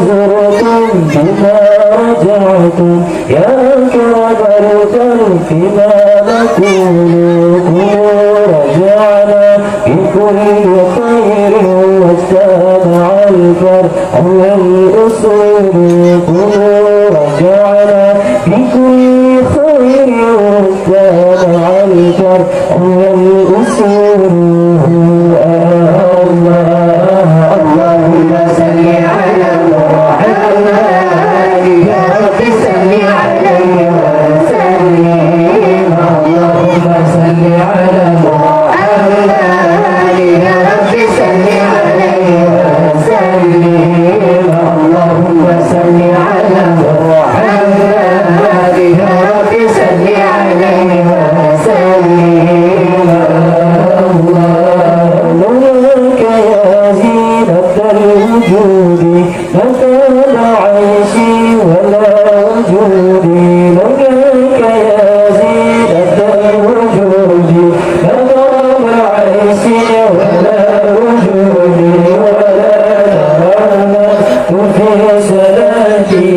زرتم بما رجعتم يا كرم الخلق ما نقول رجعنا بكل خير واجتمع الفرح والأصول رجعنا بكل خير واجتمع الفرح والأصول اللهم صل على محمد يا رب صل عليه وسلم اللهم صل على محمد يا رب صل عليه وسلم اللهم صل على محمد يا رب صل عليه وسلم لولاك يا زينة الوجود لكان عيشي ولا وجودي لولاك يا زينة الوجود لكان عيشي ولا وجودي ولا ترى في صلاتي